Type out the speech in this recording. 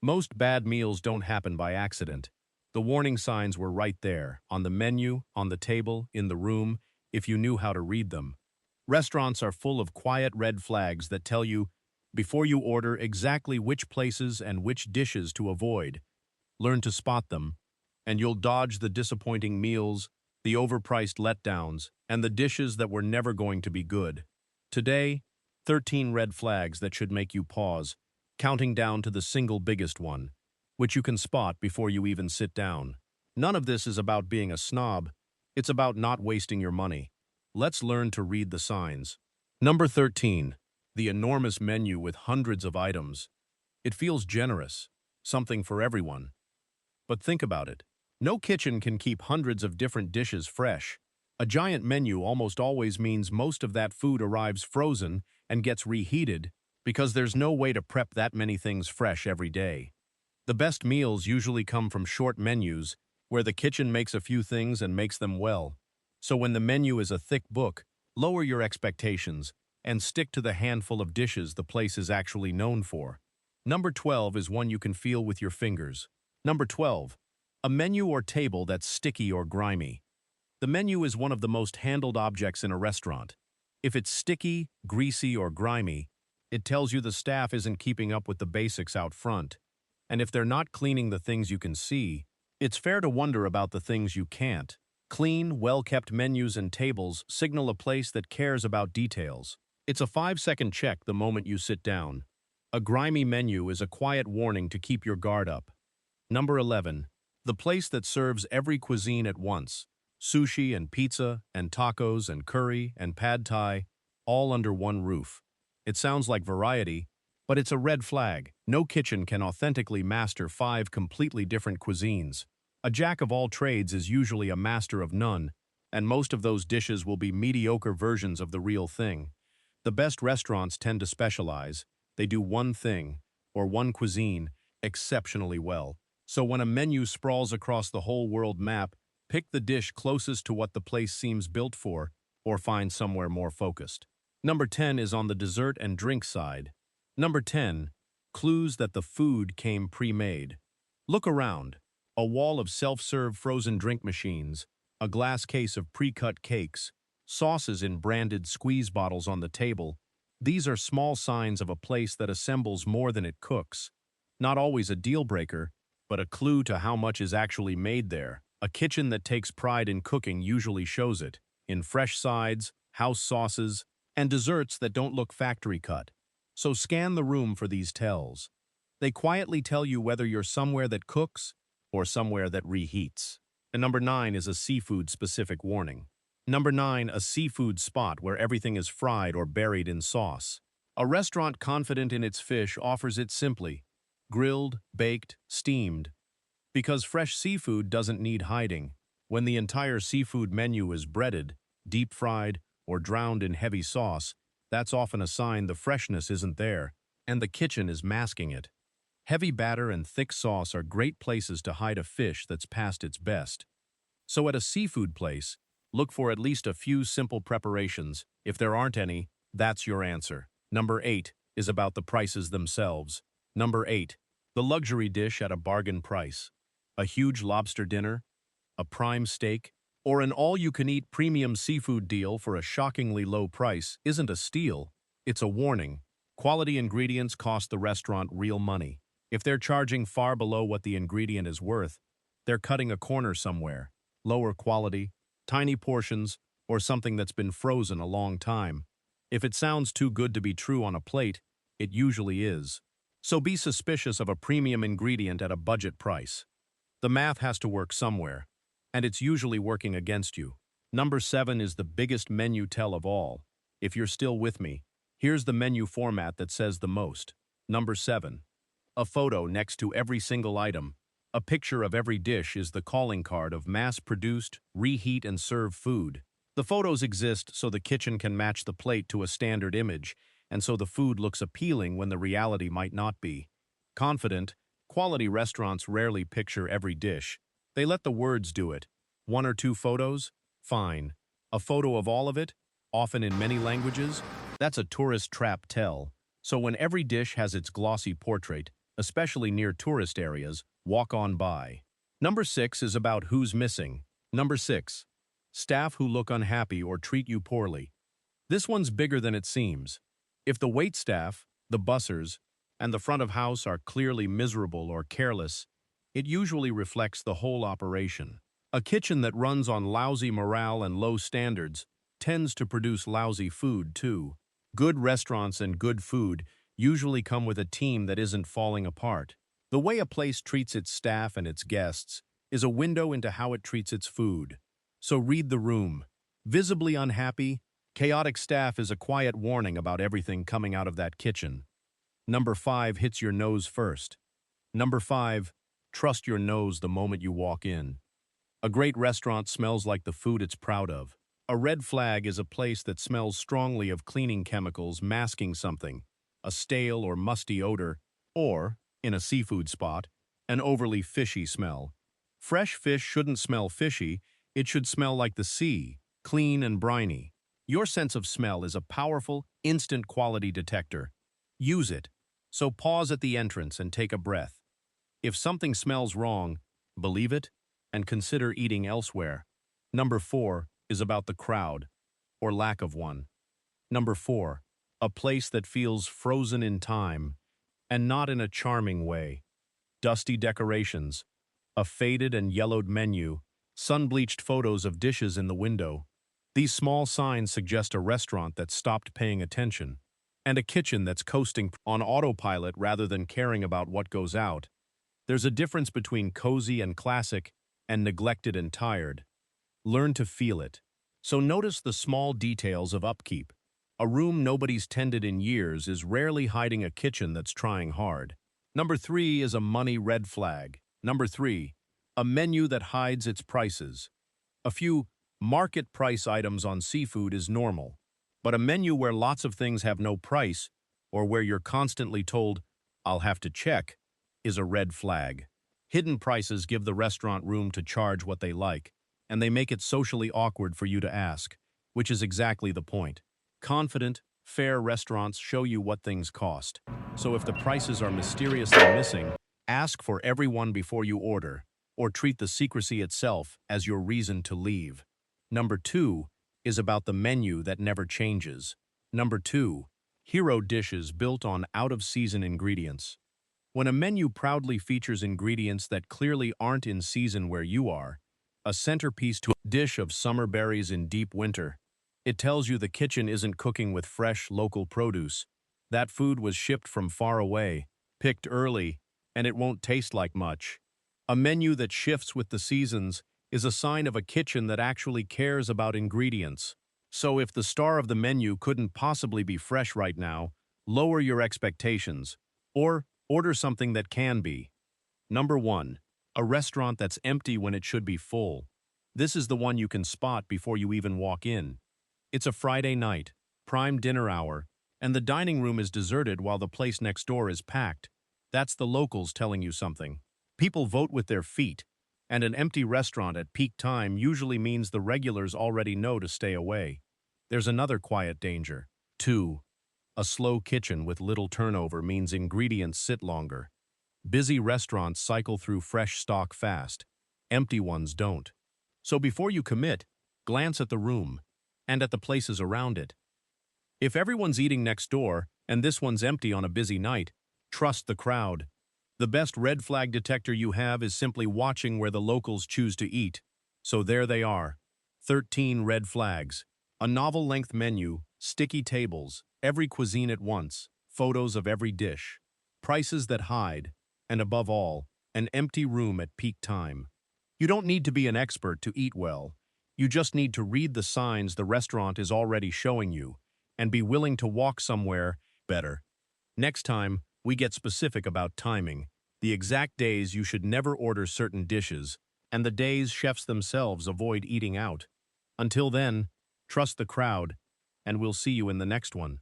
Most bad meals don't happen by accident. The warning signs were right there, on the menu, on the table, in the room, if you knew how to read them. Restaurants are full of quiet red flags that tell you, before you order, exactly which places and which dishes to avoid. Learn to spot them, and you'll dodge the disappointing meals, the overpriced letdowns, and the dishes that were never going to be good. Today, 13 red flags that should make you pause, counting down to the single biggest one, which you can spot before you even sit down. None of this is about being a snob, it's about not wasting your money. Let's learn to read the signs. Number 13. The enormous menu with hundreds of items. It feels generous, something for everyone. But think about it. No kitchen can keep hundreds of different dishes fresh. A giant menu almost always means most of that food arrives frozen and gets reheated because there's no way to prep that many things fresh every day. The best meals usually come from short menus where the kitchen makes a few things and makes them well. So when the menu is a thick book, lower your expectations and stick to the handful of dishes the place is actually known for. Number 12 is one you can feel with your fingers. Number 12. A menu or table that's sticky or grimy. The menu is one of the most handled objects in a restaurant. If it's sticky, greasy, or grimy, it tells you the staff isn't keeping up with the basics out front. And if they're not cleaning the things you can see, it's fair to wonder about the things you can't. Clean, well-kept menus and tables signal a place that cares about details. It's a 5-second check the moment you sit down. A grimy menu is a quiet warning to keep your guard up. Number 11. The place that serves every cuisine at once. Sushi and pizza and tacos and curry and pad thai, all under one roof. It sounds like variety, but it's a red flag. No kitchen can authentically master 5 completely different cuisines. A jack of all trades is usually a master of none, and most of those dishes will be mediocre versions of the real thing. The best restaurants tend to specialize. They do one thing, or one cuisine, exceptionally well. So when a menu sprawls across the whole world map, pick the dish closest to what the place seems built for, or find somewhere more focused. Number 10 is on the dessert and drink side. Number 10. Clues that the food came pre-made. Look around. A wall of self-serve frozen drink machines, a glass case of pre-cut cakes, sauces in branded squeeze bottles on the table. These are small signs of a place that assembles more than it cooks. Not always a deal breaker, but a clue to how much is actually made there. A kitchen that takes pride in cooking usually shows it, in fresh sides, house sauces, and desserts that don't look factory cut. So scan the room for these tells. They quietly tell you whether you're somewhere that cooks or somewhere that reheats. And number 9 is a seafood-specific warning. Number 9, a seafood spot where everything is fried or buried in sauce. A restaurant confident in its fish offers it simply, grilled, baked, steamed. Because fresh seafood doesn't need hiding. When the entire seafood menu is breaded, deep-fried, or drowned in heavy sauce, that's often a sign the freshness isn't there, and the kitchen is masking it. Heavy batter and thick sauce are great places to hide a fish that's past its best. So at a seafood place, look for at least a few simple preparations. If there aren't any, that's your answer. Number 8 is about the prices themselves. Number 8. The luxury dish at a bargain price. A huge lobster dinner, a prime steak, or an all-you-can-eat premium seafood deal for a shockingly low price isn't a steal, it's a warning. Quality ingredients cost the restaurant real money. If they're charging far below what the ingredient is worth, they're cutting a corner somewhere. Lower quality, tiny portions, or something that's been frozen a long time. If it sounds too good to be true on a plate, it usually is. So be suspicious of a premium ingredient at a budget price. The math has to work somewhere, and it's usually working against you. Number 7 is the biggest menu tell of all. If you're still with me, here's the menu format that says the most. Number 7. A photo next to every single item. A picture of every dish is the calling card of mass-produced, reheat and serve food. The photos exist so the kitchen can match the plate to a standard image, and so the food looks appealing when the reality might not be. Confident, quality restaurants rarely picture every dish. They let the words do it. 1 or 2 photos? Fine. A photo of all of it? Often in many languages? That's a tourist trap tell. So when every dish has its glossy portrait, especially near tourist areas. Walk on by. Number 6 is about who's missing. Number 6. Staff who look unhappy or treat you poorly. This one's bigger than it seems. If the wait staff, the bussers, and the front of house are clearly miserable or careless, it usually reflects the whole operation. A kitchen that runs on lousy morale and low standards tends to produce lousy food, too. Good restaurants and good food usually come with a team that isn't falling apart. The way a place treats its staff and its guests is a window into how it treats its food. So read the room. Visibly unhappy, chaotic staff is a quiet warning about everything coming out of that kitchen. Number 5 hits your nose first. Number 5, trust your nose the moment you walk in. A great restaurant smells like the food it's proud of. A red flag is a place that smells strongly of cleaning chemicals masking something, a stale or musty odor, or, in a seafood spot, an overly fishy smell. Fresh fish shouldn't smell fishy, it should smell like the sea, clean and briny. Your sense of smell is a powerful, instant quality detector. Use it. So pause at the entrance and take a breath. If something smells wrong, believe it and consider eating elsewhere. Number 4 is about the crowd, or lack of one. Number 4, a place that feels frozen in time, and not in a charming way. Dusty decorations, a faded and yellowed menu, sun-bleached photos of dishes in the window. These small signs suggest a restaurant that stopped paying attention, and a kitchen that's coasting on autopilot rather than caring about what goes out. There's a difference between cozy and classic, and neglected and tired. Learn to feel it. So notice the small details of upkeep. A room nobody's tended in years is rarely hiding a kitchen that's trying hard. Number 3 is a money red flag. Number 3, a menu that hides its prices. A few market price items on seafood is normal, but a menu where lots of things have no price, or where you're constantly told, "I'll have to check," is a red flag. Hidden prices give the restaurant room to charge what they like, and they make it socially awkward for you to ask, which is exactly the point. Confident, fair restaurants show you what things cost. So if the prices are mysteriously missing, ask for everyone before you order, or treat the secrecy itself as your reason to leave. Number 2 is about the menu that never changes. Number 2, hero dishes built on out-of-season ingredients. When a menu proudly features ingredients that clearly aren't in season where you are, a centerpiece to a dish of summer berries in deep winter, it tells you the kitchen isn't cooking with fresh, local produce. That food was shipped from far away, picked early, and it won't taste like much. A menu that shifts with the seasons is a sign of a kitchen that actually cares about ingredients. So if the star of the menu couldn't possibly be fresh right now, lower your expectations, or order something that can be. Number 1, a restaurant that's empty when it should be full. This is the one you can spot before you even walk in. It's a Friday night, prime dinner hour, and the dining room is deserted while the place next door is packed. That's the locals telling you something. People vote with their feet, and an empty restaurant at peak time usually means the regulars already know to stay away. There's another quiet danger. 2, a slow kitchen with little turnover means ingredients sit longer. Busy restaurants cycle through fresh stock fast. Empty ones don't. So before you commit, glance at the room and at the places around it. If everyone's eating next door and this one's empty on a busy night, trust the crowd. The best red flag detector you have is simply watching where the locals choose to eat. So there they are. 13 red flags. A novel-length menu, sticky tables, every cuisine at once, photos of every dish, prices that hide, and above all, an empty room at peak time. You don't need to be an expert to eat well. You just need to read the signs the restaurant is already showing you and be willing to walk somewhere better. Next time, we get specific about timing, the exact days you should never order certain dishes, and the days chefs themselves avoid eating out. Until then, trust the crowd, and we'll see you in the next one.